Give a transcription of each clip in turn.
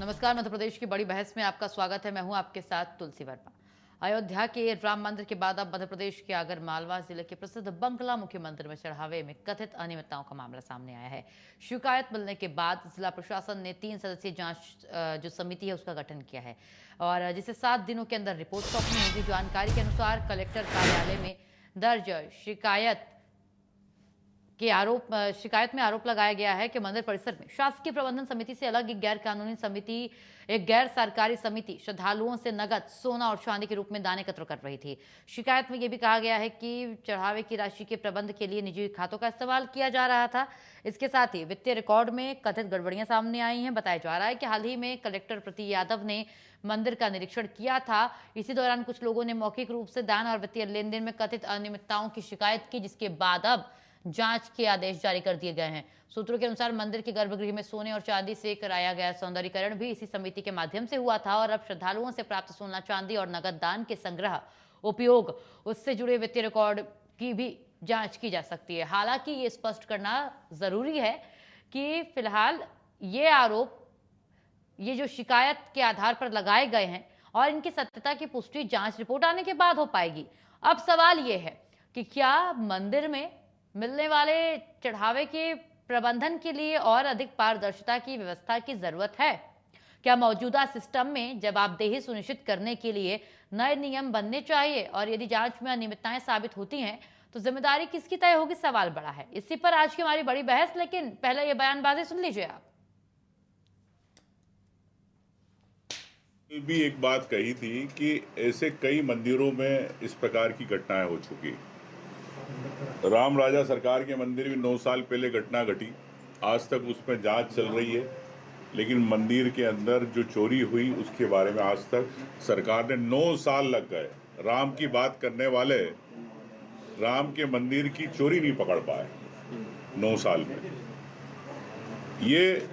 नमस्कार। मध्य प्रदेश की बड़ी बहस में आपका स्वागत है। मैं हूं आपके साथ तुलसी वर्मा। अयोध्या के राम मंदिर के बाद अब मध्य प्रदेश के आगर मालवा जिले के प्रसिद्ध बंगला मुखी मंदिर में चढ़ावे में कथित अनियमितताओं का मामला सामने आया है। शिकायत मिलने के बाद जिला प्रशासन ने 3 सदस्यीय जांच जो समिति है उसका गठन किया है और जिसे 7 दिनों के अंदर रिपोर्ट सौंपनी होगी। जानकारी के अनुसार कलेक्टर कार्यालय में दर्ज शिकायत में आरोप लगाया गया है कि मंदिर परिसर में शासकीय प्रबंधन समिति से अलग एक गैर सरकारी समिति श्रद्धालुओं से नगद, सोना और चांदी के रूप में दान एकत्र कर रही थी। शिकायत में यह भी कहा गया है कि चढ़ावे की राशि के प्रबंध के लिए निजी खातों का इस्तेमाल किया जा रहा था। इसके साथ ही वित्तीय रिकॉर्ड में कथित गड़बड़ियां सामने आई हैं। बताया जा रहा है कि हाल ही में कलेक्टर प्रति यादव ने मंदिर का निरीक्षण किया था। इसी दौरान कुछ लोगों ने मौखिक रूप से दान और वित्तीय लेन देन में कथित अनियमितताओं की शिकायत की, जिसके बाद अब जांच के आदेश जारी कर दिए गए हैं। सूत्रों के अनुसार मंदिर के गर्भगृह में सोने और चांदी से कराया गया सौंदर्यीकरण भी इसी समिति के माध्यम से हुआ था और अब श्रद्धालुओं से प्राप्त सोना चांदी और नगद दान के संग्रह, उपयोग, उससे जुड़े वित्तीय रिकॉर्ड की भी जांच की जा सकती है। हालांकि ये स्पष्ट करना जरूरी है कि फिलहाल ये आरोप, ये जो शिकायत के आधार पर लगाए गए हैं और इनकी सत्यता की पुष्टि जांच रिपोर्ट आने के बाद हो पाएगी। अब सवाल ये है कि क्या मंदिर में मिलने वाले चढ़ावे के प्रबंधन के लिए और अधिक पारदर्शिता की व्यवस्था की जरूरत है? क्या मौजूदा सिस्टम में जवाबदेही सुनिश्चित करने के लिए नए नियम बनने चाहिए? और यदि जांच में अनियमितताएं साबित होती हैं तो जिम्मेदारी किसकी तय होगी? सवाल बड़ा है। इसी पर आज की हमारी बड़ी बहस, लेकिन पहले ये बयानबाजी सुन लीजिए आप। भी एक बात कही थी कि ऐसे कई मंदिरों में इस प्रकार की घटनाएं हो चुकी। राम राजा सरकार के मंदिर में 9 साल पहले घटना घटी, आज तक उसमें जांच चल रही है, लेकिन मंदिर के अंदर जो चोरी हुई उसके बारे में आज तक सरकार ने 9 साल लग गए। राम की बात करने वाले राम के मंदिर की चोरी नहीं पकड़ पाए 9 साल में। ये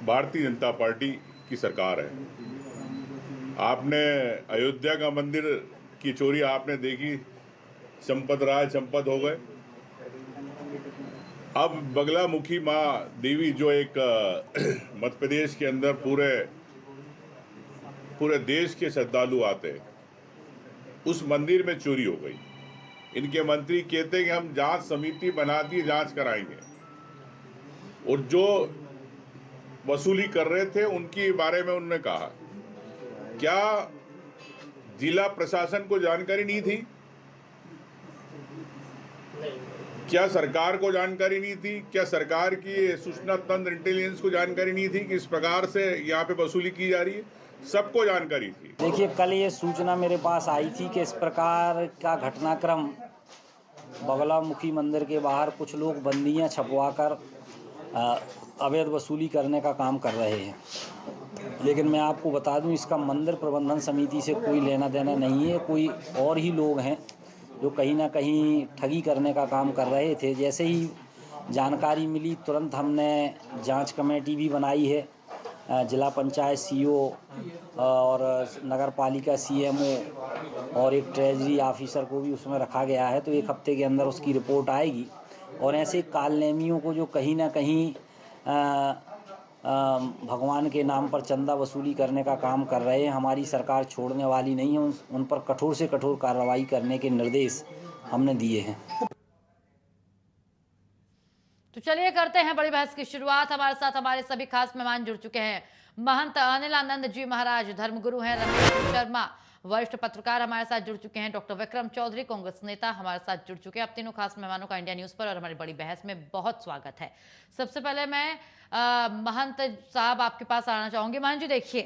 भारतीय जनता पार्टी की सरकार है। आपने अयोध्या का मंदिर की चोरी आपने देखी, चंपत राय चंपत हो गए। अब बगलामुखी माँ देवी जो एक मध्य प्रदेश के अंदर पूरे देश के श्रद्धालु आते हैं, उस मंदिर में चोरी हो गई। इनके मंत्री कहते हैं कि हम जांच समिति बना दी, जांच कराएंगे, और जो वसूली कर रहे थे उनके बारे में उन्होंने कहा, क्या जिला प्रशासन को जानकारी नहीं थी? क्या सरकार को जानकारी नहीं थी? क्या सरकार की सूचना तंत्र इंटेलिजेंस को जानकारी नहीं थी कि इस प्रकार से यहाँ पे वसूली की जा रही है? सबको जानकारी थी। देखिए, कल ये सूचना मेरे पास आई थी कि इस प्रकार का घटनाक्रम बगलामुखी मंदिर के बाहर कुछ लोग बंदियां छपवाकर अवैध वसूली करने का काम कर रहे हैं। लेकिन मैं आपको बता दूं, इसका मंदिर प्रबंधन समिति से कोई लेना देना नहीं है। कोई और ही लोग हैं जो कहीं ना कहीं ठगी करने का काम कर रहे थे। जैसे ही जानकारी मिली, तुरंत हमने जांच कमेटी भी बनाई है। जिला पंचायत सीईओ और नगर पालिका सीएमओ और एक ट्रेजरी ऑफिसर को भी उसमें रखा गया है। तो 1 हफ्ते के अंदर उसकी रिपोर्ट आएगी और ऐसे कालनेमियों को जो कहीं ना कहीं भगवान के नाम पर चंदा वसूली करने का काम कर रहे हैं, हमारी सरकार छोड़ने वाली नहीं है। उन पर कठोर से कठोर कार्रवाई करने के निर्देश हमने दिए हैं। तो चलिए करते हैं बड़ी बहस की शुरुआत। हमारे साथ हमारे सभी खास मेहमान जुड़ चुके हैं। महंत अनिलानंद जी महाराज धर्मगुरु हैं। रमेश शर्मा वरिष्ठ पत्रकार हमारे साथ जुड़ चुके हैं। डॉक्टर विक्रम चौधरी कांग्रेस नेता हमारे साथ जुड़ चुके हैं। अब तीनों खास मेहमानों का इंडिया न्यूज पर और हमारी बड़ी बहस में बहुत स्वागत है। सबसे पहले मैं महंत साहब आपके पास आना चाहूंगी। महंत जी, देखिए,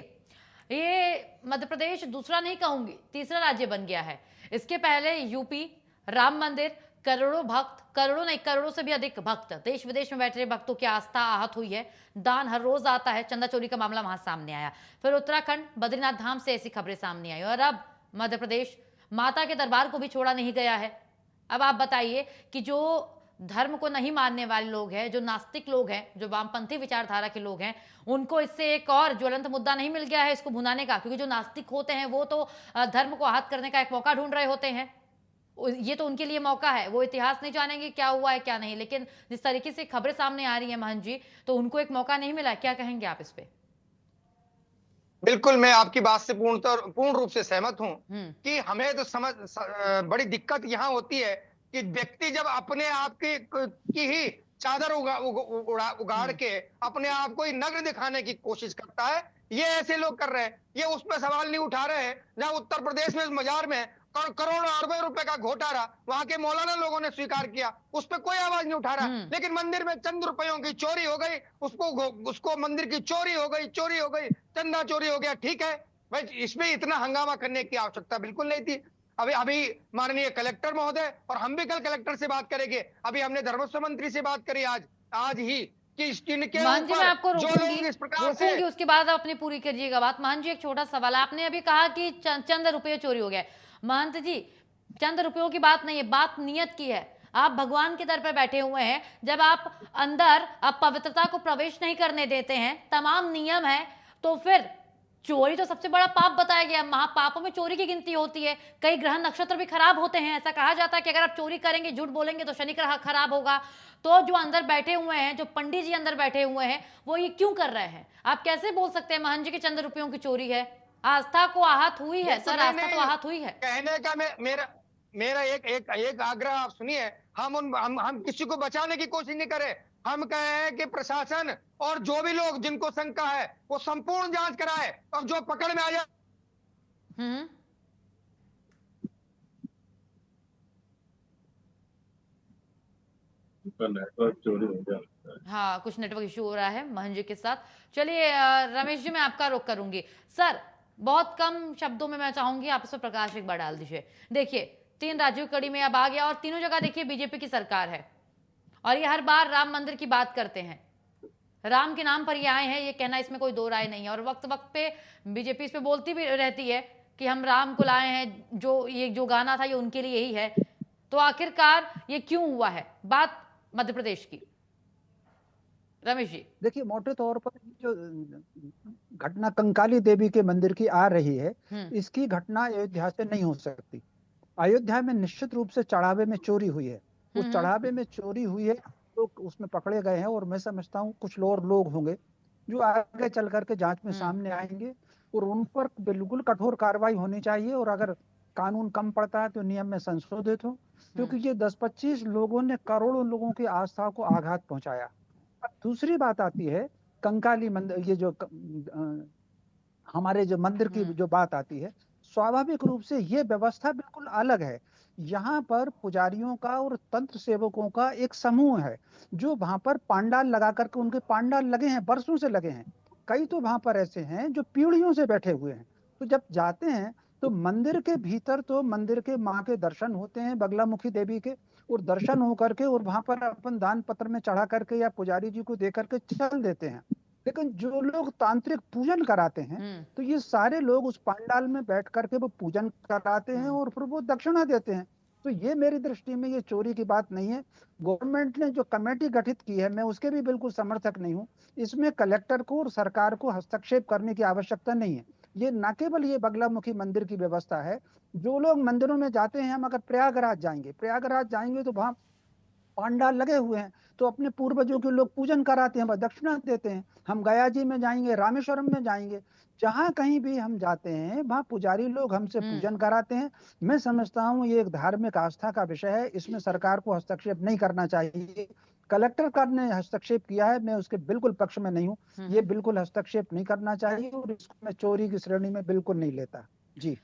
ये मध्य प्रदेश दूसरा नहीं कहूंगी, तीसरा राज्य बन गया है। इसके पहले यूपी, राम मंदिर, करोड़ों भक्त, करोड़ों नहीं करोड़ों से भी अधिक भक्त, देश विदेश में बैठे भक्तों की आस्था आहत हुई है। दान हर रोज आता है। चंदा चोरी का मामला वहां सामने आया। फिर उत्तराखंड बद्रीनाथ धाम से ऐसी खबरें सामने आई और अब मध्य प्रदेश माता के दरबार को भी छोड़ा नहीं गया है। अब आप बताइए कि जो धर्म को नहीं मानने वाले लोग हैं, जो नास्तिक लोग हैं, जो वामपंथी विचारधारा के लोग हैं, उनको इससे एक और ज्वलंत मुद्दा नहीं मिल गया है इसको भुनाने का? क्योंकि जो नास्तिक होते हैं वो तो धर्म को आहत करने का एक मौका ढूंढ रहे होते हैं। ये तो उनके लिए मौका है। वो इतिहास नहीं जानेंगे क्या हुआ है क्या नहीं, लेकिन जिस तरीके से खबरें सामने आ रही हैं महंत जी, तो उनको एक मौका नहीं मिला। क्या कहेंगे आप इस पे? बिल्कुल मैं आपकी बात से पूर्ण रूप से सहमत हूं कि हमें तो बड़ी दिक्कत यहाँ होती है कि व्यक्ति जब अपने आप की ही चादर उगाड़ के अपने आप को ही नग्न दिखाने की कोशिश करता है। ये ऐसे लोग कर रहे हैं, ये उस पर सवाल नहीं उठा रहे हैं जहां उत्तर प्रदेश में मजार में करोड़ों अरबों रुपए का घोटाला वहां के मौलाना लोगों ने स्वीकार किया, उस पर कोई आवाज नहीं उठा रहा। लेकिन मंदिर में चंद रुपयों की चोरी हो गई, उसको मंदिर की चोरी हो गई, चंदा चोरी हो गया। ठीक है भाई, इसमें इतना हंगामा करने की आवश्यकता बिल्कुल नहीं थी। अभी माननीय कलेक्टर महोदय, और हम भी कल कलेक्टर से बात करेंगे, अभी हमने धर्मस्व मंत्री से बात करी आज ही कि इनके मान जी मैं आपको ऊपर जो लोग इस प्रकार से रोकूंगी, उसके बाद आप अपनी पूरी करिएगा बात। मान जी एक छोटा सवाल, आपने अभी कहा कि चंद रुपये चोरी हो गए। महंत जी, चंद रुपयों की बात नहीं है, बात नियत की है। आप भगवान के दर पर बैठे हुए हैं, जब आप अंदर आप पवित्रता को प्रवेश नहीं करने देते हैं, तमाम नियम है, तो फिर चोरी तो सबसे बड़ा पाप बताया गया। महापापों में चोरी की गिनती होती है। कई ग्रह नक्षत्र भी खराब होते हैं। ऐसा कहा जाता है कि अगर आप चोरी करेंगे, झूठ बोलेंगे तो शनि ग्रह खराब होगा। तो जो अंदर बैठे हुए हैं, जो पंडित जी अंदर बैठे हुए हैं, वो ये क्यों कर रहे हैं? आप कैसे बोल सकते हैं महंत जी के चंद रुपयों की चोरी है? आस्था को आहत हुई है सर, आस्था तो आहत हुई है। कहने का मेरा एक आग्रह आप सुनिए। हम किसी को बचाने की कोशिश नहीं करे। हम कहे हैं कि प्रशासन और जो भी लोग जिनको शंका है वो संपूर्ण जांच कराए, और जो पकड़ में आ जाए। नेटवर्क चोरी हो गया। हाँ, कुछ नेटवर्क इशू हो रहा है महंत जी के साथ। चलिए रमेश जी, मैं आपका रुख करूंगी। सर, बहुत कम शब्दों में मैं चाहूंगी आप इस पर प्रकाश एक बार डाल दीजिए। देखिए, 3 राज्यों की कड़ी में अब आ गया, और तीनों जगह देखिए बीजेपी की सरकार है, और ये हर बार राम मंदिर की बात करते हैं। राम के नाम पर ये आए हैं, ये कहना इसमें कोई दो राय नहीं है। और वक्त वक्त पे बीजेपी इस पे बोलती भी रहती है कि हम राम को लाए हैं, जो गाना था ये उनके लिए ही है। तो आखिरकार ये क्यों हुआ है? बात मध्य प्रदेश की। रमेश जी, देखिए, मोटे तौर पर जो घटना कंकाली देवी के मंदिर की आ रही है, इसकी घटना अयोध्या से नहीं हो सकती। अयोध्या में निश्चित रूप से चढ़ावे में चोरी हुई है। उस चढ़ावे में चोरी हुई है, लोग उसमें पकड़े गए हैं, और मैं समझता हूँ कुछ और लोग होंगे जो आगे चल करके जांच में सामने आएंगे, और उन पर बिल्कुल कठोर कार्रवाई होनी चाहिए। और अगर कानून कम पड़ता है तो नियम में संशोधित हो, क्योंकि ये 10-25 लोगों ने करोड़ों लोगों की आस्था को आघात पहुंचाया। दूसरी बात आती है कंकाली मंदिर, ये जो हमारे जो मंदिर की जो बात आती है, स्वाभाविक रूप से ये व्यवस्था बिल्कुल अलग है। यहाँ पर पुजारियों का और तंत्र सेवकों का एक समूह है जो वहां पर पांडाल लगा करके, उनके पांडाल लगे हैं, बरसों से लगे हैं। कई तो वहां पर ऐसे हैं जो पीढ़ियों से बैठे हुए हैं। तो जब जाते हैं तो मंदिर के भीतर तो मंदिर के माँ के दर्शन होते हैं, बगलामुखी देवी के, और दर्शन हो करके और वहां पर अपन दान पत्र में चढ़ा करके या पुजारी जी को दे करके चल देते हैं। लेकिन जो लोग तांत्रिक पूजन कराते हैं, तो ये सारे लोग उस पंडाल में बैठ करके वो पूजन कराते हैं और फिर वो दक्षिणा देते हैं। तो ये मेरी दृष्टि में ये चोरी की बात नहीं है। गवर्नमेंट ने जो कमेटी गठित की है, मैं उसके भी बिल्कुल समर्थक नहीं हूँ। इसमें कलेक्टर को और सरकार को हस्तक्षेप करने की आवश्यकता नहीं है। ये न केवल ये बगलामुखी मंदिर की व्यवस्था है, जो लोग मंदिरों में जाते हैं, हम अगर प्रयागराज जाएंगे तो वहां पांडाल लगे हुए हैं, तो अपने पूर्वजों के लोग पूजन कराते हैं, दक्षिणा देते हैं। हम गया जी में जाएंगे, रामेश्वरम में जाएंगे, जहां कहीं भी हम जाते हैं वहां पुजारी लोग हमसे पूजन कराते हैं। मैं समझता हूँ ये एक धार्मिक आस्था का विषय है, इसमें सरकार को हस्तक्षेप नहीं करना चाहिए। कलेक्टर ने हस्तक्षेप किया है, मैं उसके बिल्कुल पक्ष में नहीं हूँ। ये बिल्कुल हस्तक्षेप नहीं करना चाहिए, और इसको मैं चोरी की श्रेणी में बिल्कुल नहीं लेता जी।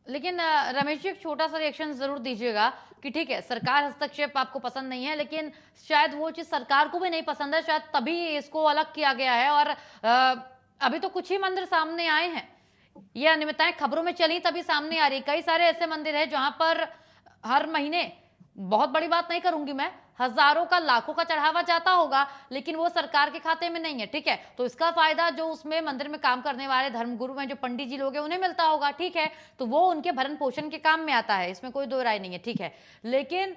लेकिन रमेश जी एक छोटा सा रिएक्शन जरूर दीजिएगा कि ठीक है, सरकार हस्तक्षेप आपको पसंद नहीं है, लेकिन शायद वो चीज सरकार को भी नहीं पसंद है, शायद तभी इसको अलग किया गया है। और अभी तो कुछ ही मंदिर सामने आए हैं, ये अनियमितताएं खबरों में चली तभी सामने आ रही। कई सारे ऐसे मंदिर है जहां पर हर महीने, बहुत बड़ी बात नहीं करूंगी मैं, हजारों का लाखों का चढ़ावा जाता होगा, लेकिन वो सरकार के खाते में नहीं है। ठीक है, तो इसका फायदा जो उसमें मंदिर में काम करने वाले धर्मगुरु हैं, जो पंडित जी लोग हैं, उन्हें मिलता होगा। ठीक है, तो वो उनके भरण पोषण के काम में आता है, इसमें कोई दो राय नहीं है। ठीक है, लेकिन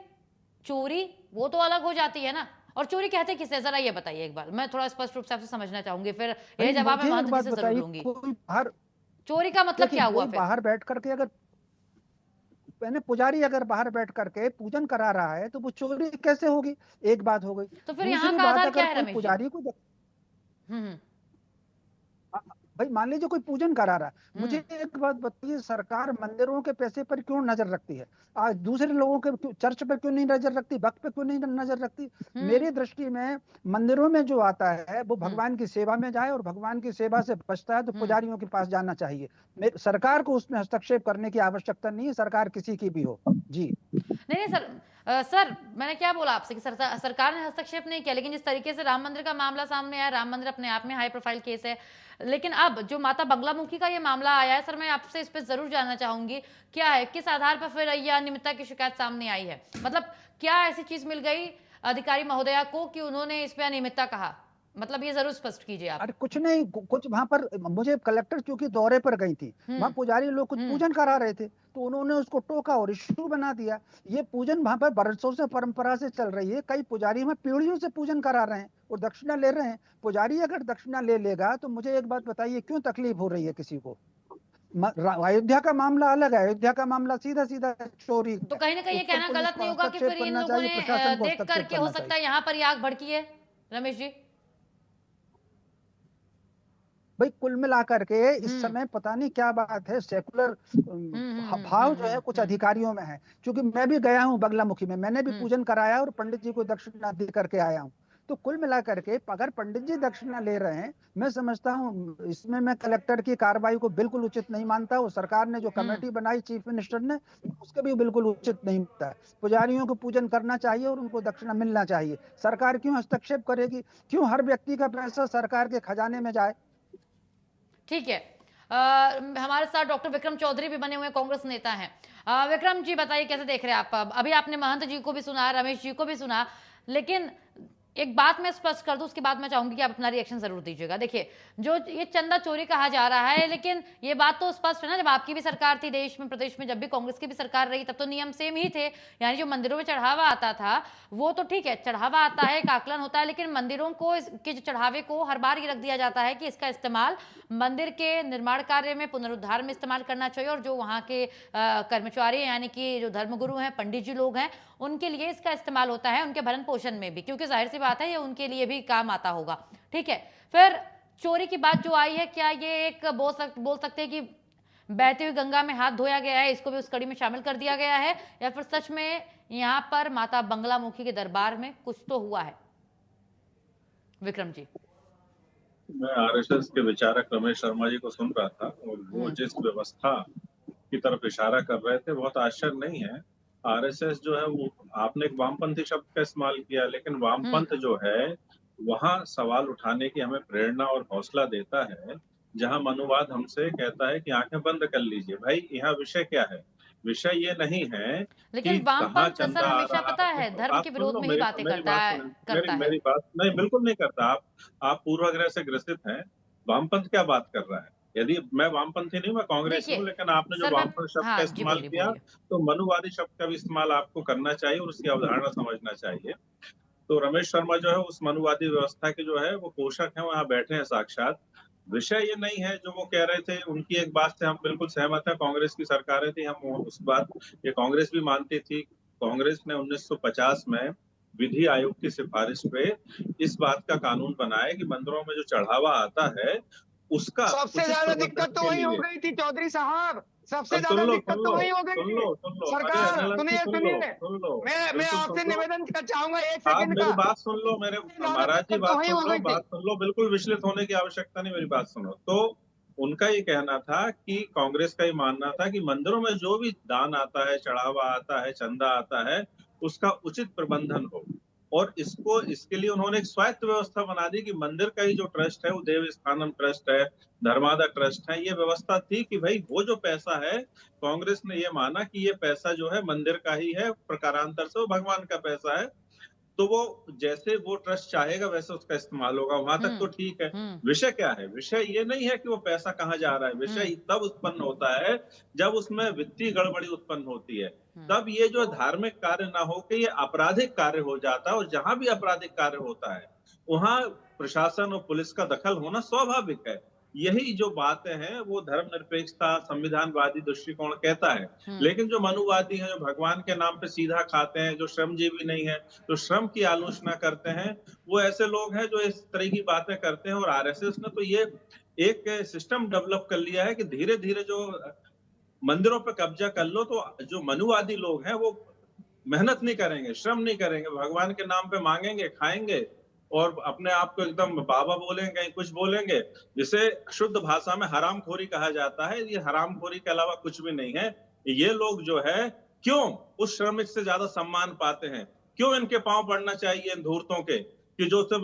चोरी वो तो अलग हो जाती है ना। और चोरी कहते किसे, जरा ये बताइए एक बार, मैं थोड़ा स्पष्ट रूप से आपसे समझना चाहूंगी, फिर ये जवाब मैं महंत जी से जरूर लूंगी। चोरी का मतलब क्या हुआ? फिर बाहर बैठ करके, अगर मैंने पुजारी अगर बाहर बैठ करके पूजन करा रहा है तो वो चोरी कैसे होगी? एक बात हो गई। तो फिर यहाँ का आधार क्या है रमेश जी? पुजारी को भाई मान लीजिए कोई पूजन करा रहा है, मुझे हम्म। एक बात बताइए, सरकार मंदिरों के पैसे पर क्यों नजर रखती है? आज दूसरे लोगों के चर्च पर क्यों नहीं नजर रखती, भक्त पे क्यों नहीं नजर रखती? हम्म। मेरी दृष्टि में मंदिरों में जो आता है वो हम्म। भगवान की सेवा में जाए, और भगवान की सेवा से बचता है तो हम्म। पुजारियों के पास जाना चाहिए। सरकार को उसमें हस्तक्षेप करने की आवश्यकता नहीं है, सरकार किसी की भी हो। जी। नहीं नहीं सर, सर मैंने क्या बोला आपसे कि सरकार ने हस्तक्षेप नहीं किया, लेकिन जिस तरीके से राम मंदिर का मामला सामने आया, राम मंदिर अपने आप में हाई प्रोफाइल केस है, लेकिन अब जो माता बंगलामुखी का ये मामला आया है, सर मैं आपसे इस पर जरूर जानना चाहूंगी, क्या है, किस आधार पर फिर यह अनियमितता की शिकायत सामने आई है? मतलब क्या ऐसी चीज मिल गई अधिकारी महोदया को कि उन्होंने इस पे अनियमितता कहा? मतलब ये जरूर स्पष्ट कीजिए आप। अरे कुछ नहीं, कुछ वहां पर मुझे कलेक्टर क्योंकि दौरे पर गई थी, वहां हम्म। पुजारी लोग कुछ हम्म। पूजन करा रहे थे, तो उन्होंने उसको टोका और इशू बना दिया। ये पूजन वहां पर बरसों से परंपरा से चल रही है, कई पुजारी वहां पीढ़ियों से पूजन करा रहे हैं और दक्षिणा ले रहे हैं। पुजारी अगर दक्षिणा ले लेगा तो मुझे एक बात बताइए, क्यों तकलीफ हो रही है किसी को? अयोध्या का मामला अलग है, अयोध्या का मामला सीधा सीधा चोरी तो का है। कहीं ना कहीं ये उस पर कहना पुलिस गलत को नहीं होगा कि हस्तक्षेप फिर इन करना लोगों चाहिए, ने प्रशासन को देख हस्तक्षेप करके हो करना सकता चाहिए। है यहाँ पर ये आग भड़की है, रमेश जी? भाई कुल मिलाकर के इस हम्म। समय पता नहीं क्या बात है, सेकुलर भाव जो है कुछ हम्म। अधिकारियों में है। क्योंकि मैं भी गया हूँ बगलामुखी में, मैंने भी हम्म। पूजन कराया और पंडित जी को दक्षिणा दे करके आया हूँ। तो कुल मिलाकर के अगर पंडित जी दक्षिणा ले रहे हैं, मैं समझता हूँ इसमें मैं कलेक्टर की कार्रवाई को बिल्कुल उचित नहीं मानता, और सरकार ने जो हम्म। कमेटी बनाई चीफ मिनिस्टर ने, उसके भी बिल्कुल उचित नहीं मानता है। पुजारियों को पूजन करना चाहिए और उनको दक्षिणा मिलना चाहिए। सरकार क्यों हस्तक्षेप करेगी? क्यों हर व्यक्ति का पैसा सरकार के खजाने में जाए? ठीक है। हमारे साथ डॉक्टर विक्रम चौधरी भी बने हुए कांग्रेस नेता हैं। विक्रम जी बताइए कैसे देख रहे हैं आप? अभी आपने महंत जी को भी सुना, रमेश जी को भी सुना, लेकिन एक बात मैं स्पष्ट कर दूं, उसके बाद मैं चाहूंगी कि आप अपना रिएक्शन जरूर दीजिएगा। देखिए, जो ये चंदा चोरी कहा जा रहा है, लेकिन ये बात तो स्पष्ट है ना, जब आपकी भी सरकार थी देश में, प्रदेश में, जब भी कांग्रेस की भी सरकार रही, तब तो नियम सेम ही थे। यानी जो मंदिरों में चढ़ावा आता था वो तो ठीक है, चढ़ावा आता है, एक आकलन होता है, लेकिन मंदिरों को के जो चढ़ावे को हर बार ये रख दिया जाता है कि इसका इस्तेमाल मंदिर के निर्माण कार्य में, पुनरुद्धार में इस्तेमाल करना चाहिए, और जो वहाँ के कर्मचारी यानी कि जो धर्मगुरु हैं, पंडित जी लोग हैं, उनके लिए इसका इस्तेमाल होता है, उनके भरण पोषण में भी, क्योंकि जाहिर सी बात है ये उनके लिए भी काम आता होगा। ठीक है, फिर चोरी की बात जो आई है, क्या ये एक बोल सकते हैं कि बहती हुई गंगा में हाथ धोया गया है, इसको भी उस कड़ी में शामिल कर दिया गया है, या फिर सच में यहाँ पर माता बंगलामुखी के दरबार में कुछ तो हुआ है? विक्रम जी। मैं आरएसएस के विचारक रमेश शर्मा जी को सुन रहा था, और वो जिस व्यवस्था की तरफ इशारा कर रहे थे, बहुत आश्चर्य नहीं है। आरएसएस जो है वो, आपने एक वामपंथी शब्द का इस्तेमाल किया, लेकिन वामपंथ जो है वहाँ सवाल उठाने की हमें प्रेरणा और हौसला देता है, जहाँ मनुवाद हमसे कहता है कि आंखें बंद कर लीजिए। भाई यहाँ विषय क्या है? विषय ये नहीं है कि लेकिन कहाँ वामपंथ सर चंदा आ हमेशा रहा पता है। है तो धर्म आप के सुन विरोध लो, में ही मेरी बातें मेरी बात सुन, करता है। मेरी बात नहीं, बिल्कुल नहीं करता। आप पूर्वाग्रह से ग्रसित हैं। वामपंथ क्या बात कर रहा है? यदि मैं वामपंथी नहीं, मैं कांग्रेसी हूँ, देखिए लेकिन आपने जो सर, मैं वामपंथ शब्द का हाँ जी, इस्तेमाल बोलिए किया, बोलिए। तो मनुवादी शब्द का भी इस्तेमाल आपको करना चाहिए और उसकी अवधारणा समझना चाहिए। तो रमेश शर्मा जो है उस मनुवादी व्यवस्था के जो है वो पोषक हैं, वहाँ बैठे हैं साक्षात। विषय ये नहीं है जो वो कह रहे थे, उनकी एक बात से हम बिल्कुल सहमत हैं। कांग्रेस की सरकारें थी, हम उस बात, ये कांग्रेस भी मानती थी। कांग्रेस ने 1950 में विधि आयोग की सिफारिश पे इस बात का कानून बनाया कि मंदिरों में जो चढ़ावा आता है उसका सबसे उचित ज्यादा प्रबंधन दिक्कत तो के वही हो लिए। गई थी चौधरी साहब, सबसे अब ज्यादा दिक्कत तो वही हो गई थी। अरे सरकार अनिल जी, सुनिए सुनिए, सुन लो, मैं बिल्कुल सुन आपसे लो। निवेदन करना चाहूंगा एक आप सेकंड मेरी का। बात सुन लो, मेरे ज्यादा महाराज जी, दिक्कत तो बात वही सुन हो लो, गई थी। बिल्कुल विचलित होने की आवश्यकता नहीं, मेरी बात सुनो। तो उनका ये कहना था कि कांग्रेस का ये मानना था कि मंदिरों में जो भी दान आता है, चढ़ावा आता है, चंदा आता है, उसका उचित प्रबंधन हो। और इसके लिए उन्होंने एक स्वायत्त व्यवस्था बना दी कि मंदिर का ही जो ट्रस्ट है, वो देव स्थानम ट्रस्ट है, धर्मादा ट्रस्ट है। ये व्यवस्था थी कि भाई वो जो पैसा है, कांग्रेस ने ये माना कि ये पैसा जो है मंदिर का ही है, प्रकारांतर से वो भगवान का पैसा है। तो वो जैसे वो ट्रस्ट चाहेगा वैसे उसका इस्तेमाल होगा, वहां तक तो ठीक है। विषय क्या है? विषय ये नहीं है कि वो पैसा कहाँ जा रहा है। विषय तब उत्पन्न होता है जब उसमें वित्तीय गड़बड़ी उत्पन्न होती है। तब ये जो धार्मिक कार्य ना हो के ये आपराधिक कार्य हो जाता है, और जहां भी आपराधिक कार्य होता है वहां प्रशासन और पुलिस का दखल होना स्वाभाविक है। यही जो बातें हैं वो धर्मनिरपेक्षता, संविधानवादी दृष्टिकोण कहता है। लेकिन जो मनुवादी हैं, जो भगवान के नाम पे सीधा खाते हैं, जो श्रमजीवी नहीं है, जो श्रम की आलोचना करते हैं, वो ऐसे लोग हैं जो इस तरह की बातें करते हैं। और आरएसएस ने तो ये एक सिस्टम डेवलप कर लिया है कि धीरे धीरे जो मंदिरों पे कब्जा कर लो तो जो मनुवादी लोग हैं वो मेहनत नहीं करेंगे, श्रम नहीं करेंगे, भगवान के नाम पे मांगेंगे, खाएंगे और अपने आप को एकदम बाबा बोलेंगे, कहीं कुछ बोलेंगे, जिसे शुद्ध भाषा में हरामखोरी कहा जाता है। ये हरामखोरी के अलावा कुछ भी नहीं है। ये लोग जो है क्यों उस श्रमिक से ज्यादा सम्मान पाते हैं? क्यों इनके पांव पड़ना चाहिए इन धूर्तों के कि जो सब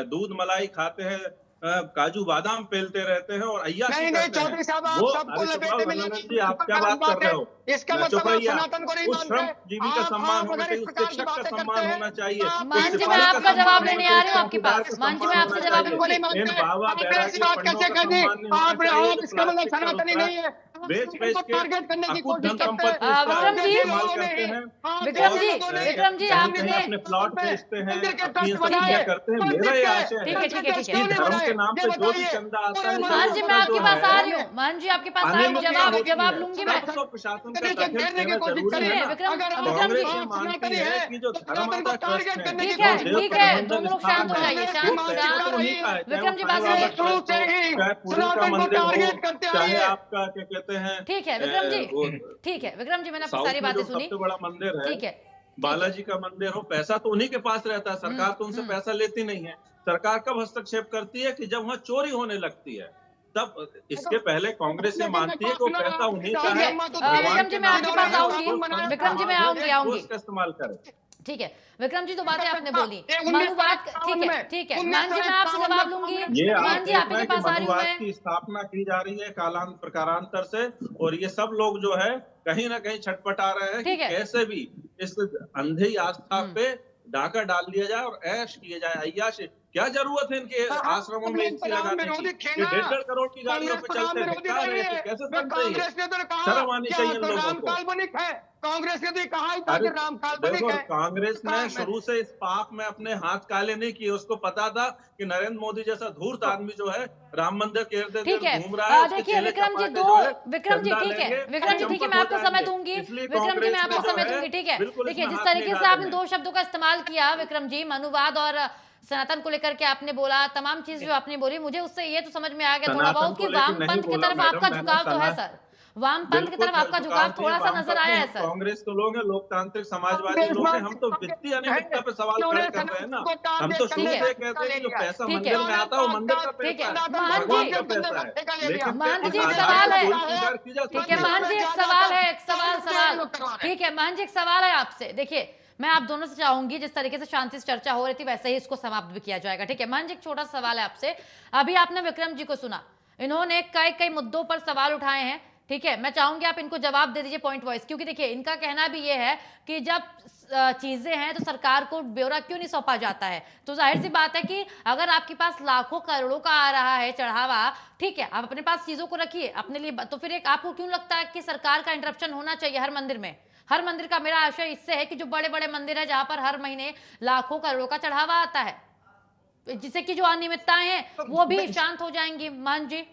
दूध मलाई खाते हैं, काजू बादाम पेलते रहते हैं और अय्याशी नहीं करते हैं। चौधरी साहब, आप वो सबको अरे चुप लपेटे रहो में रघुनंदन लेके जी, आप क्या बात कर रहे हो? इसका चुप मतलब आप रहिए आप। सनातन को नहीं उस श्रम मानते। जीवी का सम्मान आप होना अगर इस चाहिए, उस प्रकार की शिक्षक का बातें सम्मान करते हैं, होना चाहिए, आप उस मान जी, मैं सिपाही का आपका सम्मान जवाब होना लेने चाहिए, आ रही हूँ उस आपके चौकीदार पास। का मान जी, मैं सम्मान आपसे होना जवाब चाहिए। लूंगी। इन बाबा आपने बैरागी ऐसी बात पंडों कैसे का कर दी? सम्मान नहीं होना आप चाहिए जो इसका मतलब प्लास्टिक का सनातनी नहीं है। बेच बेच के टारगेट करने की अकूत कोशिश धन करते हैं। संपत्ति इस तरह विक्रम से जी, इस्तेमाल लोगों ने करते ही- हैं। विक्रम जी, लोगों ने विक्रम जी, कहीं आपने कहीं अपने प्लॉट बेचते हैं, मंदिर के अपनी ट्रस्ट सब बनाए, चीजें करते हैं। मंदिर मेरा ये के- आशय ठीक है, है ठीक है, ठीक कि है। क्यों नहीं धर्म बनाए? के नाम ये पे जो भी बताइए। चंदा आता पूरे है मान जी, जो मैं आपके जो पास है आ रही हूँ। मान जी, आपके पास आ रही हूँ। अनियमित जवाब होती जवाब है। लूंगी मैं। तब तो प्रशासन का करने दखल घेरने की देना कोशिश जरूरी करिए। है ना। विक्रम- अगर आप विक्रम जी, कांग्रेस ये मानती सनातनी है है कि जो तो धर्म सनातन को आता टारगेट ट्रस्ट करने ठीक की है, कोशिश देव ठीक है, प्रबंधन तुम लोग स्थान शांत हो है, जाइए, कांग्रेस की शांत वो पैसा शांत। मानसिकता तो रही उन्हीं का है, चाहे विक्रम वो जी, साईं बात बाबा सुनिए। शुरू ट्रस्ट से हो, ही चाहे पुरी का सनातन को मंदिर हो, टारगेट करते आ रही चाहे है। आपका क्या कहते हैं ठीक है विक्रम जी, वो ठीक है विक्रम जी, मैंने आपकी साउथ सारी में जो बातें सुनी। सबसे बड़ा मंदिर है ठीक है, बालाजी का मंदिर हो, पैसा तो उन्हीं के पास रहता है, सरकार तो उनसे हम्म। पैसा लेती नहीं है। सरकार कब हस्तक्षेप करती है कि जब वहां चोरी होने लगती है, तब इसके पहले कांग्रेस ये मानती है कि वो पैसा उन्हीं का ठीक है, है, भगवान विक्रम जी, के मैं नाम आपके पे पास है और आऊंगी। जो संत विक्रम जी, मैं महात्मा आऊंगी हैं, वो आऊंगी इसका इस्तेमाल करें। ठीक है विक्रम जी, तो बातें आपने बोली। ये मनुवाद, 1951 ठीक है, में, ठीक है। मान जी, मैं आपसे 1951 जवाब में लूंगी। ये आप मान जी, देख आप रहे ही हैं के कि पास आ रही हूँ मनुवाद मैं। की स्थापना की जा रही है प्रकारांतर से, और ये सब लोग जो है कहीं ना कहीं छटपटा रहे हैं कि ठीक है। कैसे भी इस अंधी आस्था पे डाका डाल दिया जाए और ऐश किए जाए, अय्याशी। क्या जरूरत है इनके आश्रमों में एसी लगाने की? ये 1.5 करोड़ की गाड़ियों पे चलते हैं, धिक्कार है, तो कैसे समझ रही है? कांग्रेस ने तो कहा शर्म आनी कि चाहिए इन लोगों राम को। काल्पनिक है। कांग्रेस ने तो ये कहा ही था अरे कि राम काल्पनिक देखो, है। कांग्रेस ने काम- शुरू से इस पाप में अपने हाथ काले नहीं किए। उसको पता था कि नरेंद्र मोदी जैसा धूर्त आदमी जो है राम मंदिर के इर्द ठीक गिर्द है, घूम रहा है, उसके देखिए चेले विक्रम जी, चपाटे दो जो है विक्रम जी, चंदा ठीक है लेंगे विक्रम और जी, ठीक है, चंपट मैं हो आपको समय जाएंगे। दूंगी। इसलिए विक्रम जी, कांग्रेस मैं आपको ने जो समय है, दूंगी। ठीक है, बिल्कुल देखिए, इसमें जिस हाथ नहीं तरीके से डाले आपने हैं। दो शब्दों का इस्तेमाल किया विक्रम जी, मनुवाद और सनातन को लेकर के आपने बोला, तमाम चीज जो आपने बोली, मुझे उससे ये तो समझ में आ गया थोड़ा सनातन बहुत को कि लेके वाम नहीं पंथ की बोला तरफ मैडम, आपका मैंने झुकाव तो है सना- सर। वाम पंथ की तरफ आपका झुकाव थोड़ा सा नजर आया है सर। कांग्रेस तो लोग हैं, लोकतांत्रिक समाजवादी लोग हैं, हम तो वित्तीय अनियमितता पे सवाल खड़े कर रहे हैं ना। हम तो शुरू से कहते हैं कि जो पैसा ठीक है। मंदिर में आता है वो मंदिर का ठीक है। पैसा है, मान भगवान जी, का पैसा है। लेकिन मान जी, इस एक आधार सवाल पर है। चोरी स्वीकार की जा ठीक सकती है, है। मान जी, एक सवाल है, एक सवाल। ठीक है मान जी, एक सवाल है आपसे। देखिए, मैं आप दोनों से चाहूंगी, जिस तरीके से शांति से चर्चा हो रही थी वैसे ही इसको समाप्त भी किया जाएगा। ठीक है मान जी, एक छोटा सा सवाल है आपसे। अभी आपने विक्रम जी को सुना, इन्होंने कई मुद्दों पर सवाल उठाए हैं। ठीक है, मैं चाहूंगी आप इनको जवाब दे दीजिए पॉइंट वाइज, क्योंकि देखिए इनका कहना भी ये है कि जब चीजें हैं तो सरकार को ब्यौरा क्यों नहीं सौंपा जाता है। तो जाहिर सी बात है कि अगर आपके पास लाखों करोड़ों का आ रहा है चढ़ावा, ठीक है, आप अपने पास चीजों को रखिए अपने लिए, तो फिर एक आपको क्यों लगता है कि सरकार का इंटरप्शन होना चाहिए हर मंदिर में? हर मंदिर का मेरा आशय इससे है कि जो बड़े बड़े मंदिर है जहां पर हर महीने लाखों करोड़ों का चढ़ावा आता है, जिससे कि जो अनियमितताएं हैं वो भी शांत हो जाएंगी। मान जी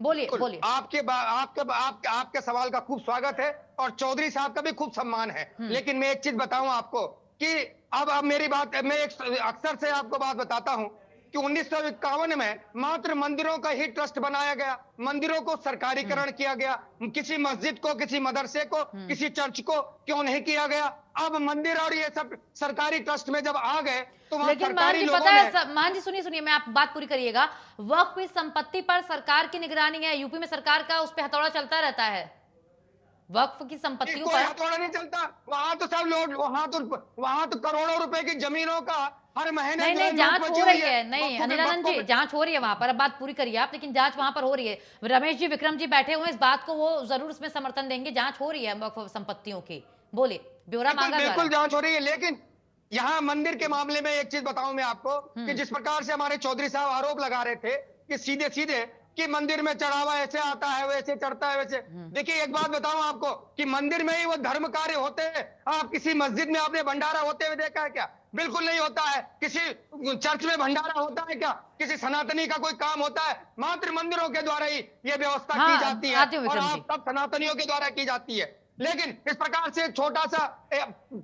बोलिए बोलिए। आपके सवाल का खूब स्वागत है और चौधरी साहब का भी खूब सम्मान है। लेकिन मैं एक चीज बताऊं आपको कि अब मेरी बात, मैं अक्सर से आपको बात बताता हूं कि 1951 में मात्र मंदिरों का ही ट्रस्ट बनाया गया, मंदिरों को सरकारीकरण किया गया। किसी मस्जिद को, किसी मदरसे को, किसी चर्च को क्यों नहीं किया गया? अब मंदिर और ये सब सरकारी ट्रस्ट में जब आ गए तो वहां लेकिन मान सरकारी जी लोगों पता ने है, मान जी सुनिए, मैं आप बात पूरी करिएगा। वक्फ की संपत्ति पर सरकार की निगरानी है, यूपी में सरकार का उस पर हथौड़ा चलता रहता है। वक्फ की संपत्तियों कोई पर हथौड़ा नहीं चलता। वहां तो सब लोग, वहां तो करोड़ों रुपए की जमीनों का हर महीने नहीं जो है नहीं, जांच नोट हो बची रही हुई है। नहीं अनिलानंद जी, जांच हो रही है वहां पर, अब बात पूरी करिए आप। लेकिन जांच वहां पर हो रही है। रमेश जी, विक्रम जी बैठे हुए इस बात को, वो जरूर इसमें समर्थन देंगे। जांच हो रही है वक्फ संपत्तियों की। बोलिए, ब्यौरा मांगा जा रहा बिल्कुल है। जांच हो रही है। लेकिन यहाँ मंदिर के मामले में एक चीज बताऊं मैं आपको कि जिस प्रकार से हमारे चौधरी साहब आरोप लगा रहे थे कि सीधे सीधे कि मंदिर में चढ़ावा ऐसे आता है, वैसे चढ़ता है, वैसे। देखिए एक बात बताऊं आपको कि मंदिर में ही वो धर्म कार्य होते हैं। आप किसी मस्जिद में आपने भंडारा होते हुए देखा है क्या? बिल्कुल नहीं होता है। किसी चर्च में भंडारा होता है क्या? किसी सनातनी का कोई काम होता है? मात्र मंदिरों के द्वारा ही ये व्यवस्था की जाती है आती हूँ और विक्रम जी। आप सब सनातनियों के द्वारा की जाती है। लेकिन इस प्रकार से छोटा सा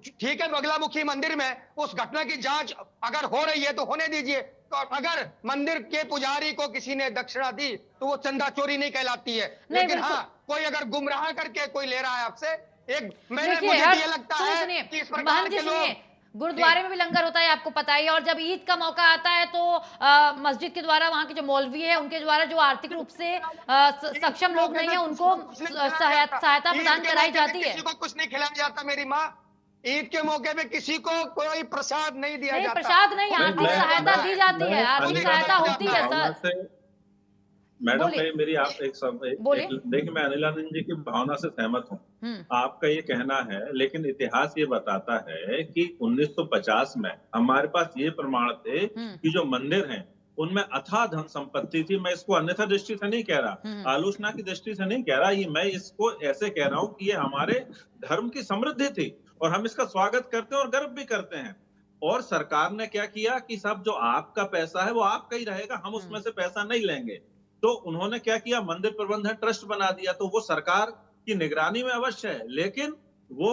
ठीक है, बगलामुखी मंदिर में उस घटना की जांच अगर हो रही है तो होने दीजिए। तो अगर मंदिर के पुजारी को किसी ने दक्षिणा दी तो वो चंदा चोरी नहीं कहलाती है। नहीं, लेकिन बिल्कुल। हाँ, कोई अगर गुमराह करके कोई ले रहा है आपसे, मुझे देखिए तो हर ये लगता सुनिए है सुनिए कि इस प्रकार महंत जी के सुनिए, लोग गुरुद्वारे में भी लंगर होता है आपको पता ही है, और जब ईद का मौका आता है तो मस्जिद के द्वारा वहां के जो मौलवी है उनके द्वारा जो आर्थिक रूप से सक्षम लोग नहीं है उनको सहायता प्रदान कराई जाती है। किसी को कुछ नहीं खिलाया जाता मेरी माँ। ईद के मौके पे किसी को कोई प्रसाद नहीं दिया नहीं, जाता। प्रसाद नहीं, आर्थिक सहायता दी जाती है, आर्थिक सहायता होती है सर। मैडम बोलिए मेरी आप बोलिए। देखिए, मैं अनिल आनंद जी की भावना से सहमत हूँ। आपका ये कहना है, लेकिन इतिहास ये बताता है कि 1950 में हमारे पास ये प्रमाण थे कि जो मंदिर हैं उनमें अथाह धन संपत्ति थी। मैं इसको अन्यथा दृष्टि से नहीं कह रहा, आलोचना की दृष्टि से नहीं कह रहा, ये मैं इसको ऐसे कह रहा हूँ कि ये हमारे धर्म की समृद्धि थी और हम इसका स्वागत करते हैं और गर्व भी करते हैं। और सरकार ने क्या किया कि सब जो आपका पैसा है वो आपका ही रहेगा, हम उसमें से पैसा नहीं लेंगे। तो उन्होंने क्या किया, मंदिर प्रबंधन ट्रस्ट बना दिया। तो वो सरकार की निगरानी में अवश्य है, लेकिन वो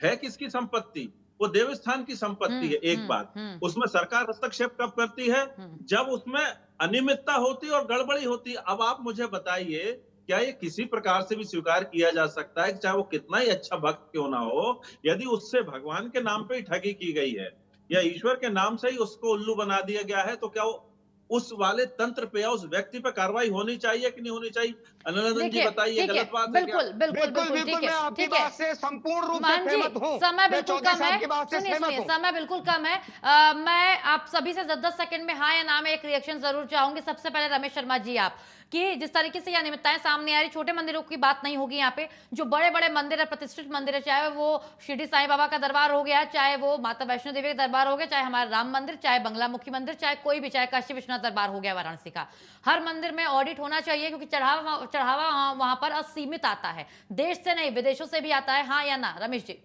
है किसकी संपत्ति? वो देवस्थान की संपत्ति है। एक बात, उसमें सरकार हस्तक्षेप कब करती है? जब उसमें अनियमितता होती है और गड़बड़ी होती है। अब आप मुझे बताइए, क्या ये किसी प्रकार से भी स्वीकार किया जा सकता है कि चाहे वो कितना ही अच्छा भक्त क्यों ना हो, यदि उससे भगवान के नाम पे ही ठगी की गई है या ईश्वर के नाम से ही उसको उल्लू बना दिया गया है, तो क्या वो उस वाले तंत्र पे या उस व्यक्ति पे कार्रवाई होनी चाहिए कि नहीं होनी चाहिए? अनिल जी बताइए, गलत बात है क्या? बिल्कुल बिल्कुल बिल्कुल ठीक मैं है, आपकी ठीक है। बात से संपूर्ण रूप से मान जी, सहमत हूँ। समय मैं बिल्कुल चौधरी कम साहब है, की बात से सुनिए सहमत सुनिए, हूँ। समय बिल्कुल कम है। मैं आप सभी से 10-10 सेकंड में हाँ या ना में एक रिएक्शन जरूर चाहूंगी। सबसे पहले रमेश शर्मा जी, आप कि जिस तरीके से ये अनियमितताएं सामने आ रही, छोटे मंदिरों की बात नहीं होगी यहाँ पे, जो बड़े बड़े मंदिर है, प्रतिष्ठित मंदिर है, चाहे वो शिरडी साईं बाबा का दरबार हो गया, चाहे वो माता वैष्णो देवी का दरबार हो गया, चाहे हमारा राम मंदिर, चाहे बंगलामुखी मंदिर, चाहे कोई भी, चाहे काशी विश्वनाथ दरबार हो गया वाराणसी का, हर मंदिर में ऑडिट होना चाहिए, क्योंकि चढ़ावा वहां पर असीमित आता है, देश से नहीं विदेशों से भी आता है। हाँ या ना रमेश जी?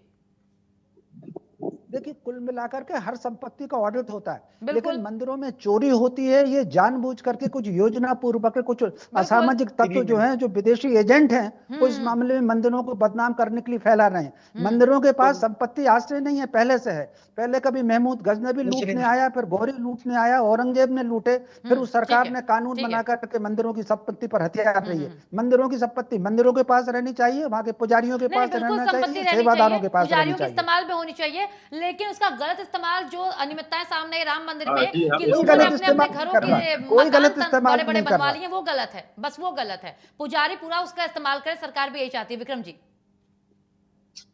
देखिए, कुल मिलाकर के हर संपत्ति का ऑडिट होता है, बिल्कुल। लेकिन मंदिरों में चोरी होती है ये जानबूझ करके, कुछ योजना पूर्वक कुछ असामाजिक तत्व जो हैं, जो विदेशी एजेंट हैं, वो इस मामले में मंदिरों को बदनाम करने के लिए फैला रहे हैं। मंदिरों के पास संपत्ति आज से नहीं है, पहले से है। पहले कभी महमूद गजनबी लूटने आया, फिर गौरी लूटने आया, औरंगजेब ने लूटे, फिर उस सरकार ने कानून बना करके मंदिरों की संपत्ति पर हथियार रही है। मंदिरों की संपत्ति मंदिरों के पास रहनी चाहिए, वहां के पुजारियों के पास रहना चाहिए, सेवादारों के पास रहनी चाहिए, इस्तेमाल में होनी चाहिए, लेकिन उसका गलत इस्तेमाल जो अनियमितताएं सामने राम मंदिर में जी, कि लोगों ने अपने अपने घरों के मकान बड़े बड़े बनवा लिए, वो गलत है, बस वो गलत है। पुजारी पूरा उसका इस्तेमाल करे, सरकार भी यही चाहती है। विक्रम जी?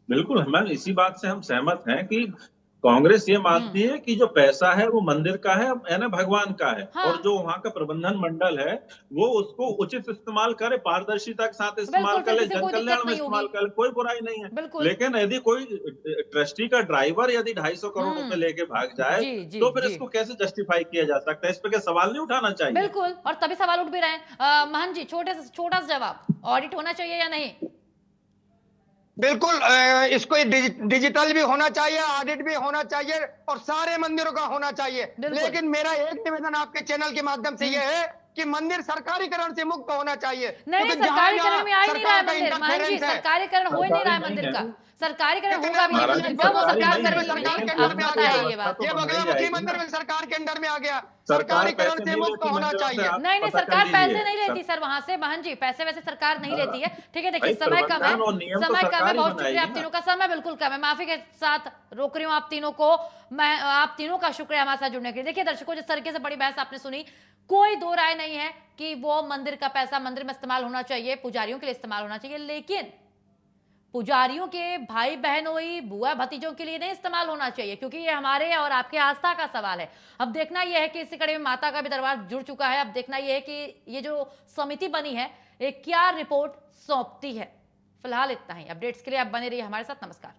बिल्कुल, मैम इसी बात से हम सहमत हैं कि कांग्रेस ये मानती है कि जो पैसा है वो मंदिर का है ना, भगवान का है। हाँ। और जो वहाँ का प्रबंधन मंडल है वो उसको उचित इस्तेमाल करे, पारदर्शिता के साथ इस्तेमाल करे, जन कल्याण में इस्तेमाल करे, कोई बुराई नहीं है। लेकिन यदि कोई ट्रस्टी का ड्राइवर यदि 250 करोड़ रुपए लेके भाग जाए, तो फिर इसको कैसे जस्टिफाई किया जा सकता है? इस पर क्या सवाल नहीं उठाना चाहिए? बिल्कुल, और तभी सवाल उठ भी रहे हैं। महंत जी, छोटा सा जवाब, ऑडिट होना चाहिए या नहीं? बिल्कुल, इसको डिजिटल भी होना चाहिए, ऑडिट भी होना चाहिए और सारे मंदिरों का होना चाहिए। लेकिन मेरा एक निवेदन आपके चैनल के माध्यम से यह है कि मंदिर सरकारीकरण से मुक्त होना चाहिए। नहीं, सरकारीकरण में आ ही नहीं रहा है मंदिर, मान जी, सरकारीकरण हो ही नहीं रहा है मंदिर का। सरकारीकरण होगा भी नहीं, जब वो सरकार करेगी, आप पता है ये बात। ये बगलामुखी मंदिर में सरकार के अंडर में आ गया, सरकारीकरण से मुक्त होना चाहिए। नहीं, सरकार पैसे नहीं लेती सर वहां से, महंत जी, पैसे वैसे सरकार नहीं लेती है। ठीक है, देखिए समय कम है, बहुत शुक्रिया आप तीनों का, समय बिल्कुल कम है, माफी के साथ रोक रही हूँ आप तीनों को। मैं आप तीनों का शुक्रिया हमारे साथ जुड़ने के लिए। देखिए दर्शकों, जिस तरीके से बड़ी बहस आपने सुनी, कोई दो राय नहीं है कि वो मंदिर का पैसा मंदिर में इस्तेमाल होना चाहिए, पुजारियों के लिए इस्तेमाल होना चाहिए, लेकिन पुजारियों के भाई बहनोई बुआ भतीजों के लिए नहीं इस्तेमाल होना चाहिए, क्योंकि ये हमारे और आपके आस्था का सवाल है। अब देखना यह है कि इसी कड़ी में माता का भी दरबार जुड़ चुका है। अब देखना यह है कि ये जो समिति बनी है ये क्या रिपोर्ट सौंपती है। फिलहाल इतना ही। अपडेट्स के लिए आप बने रहिए हमारे साथ। नमस्कार।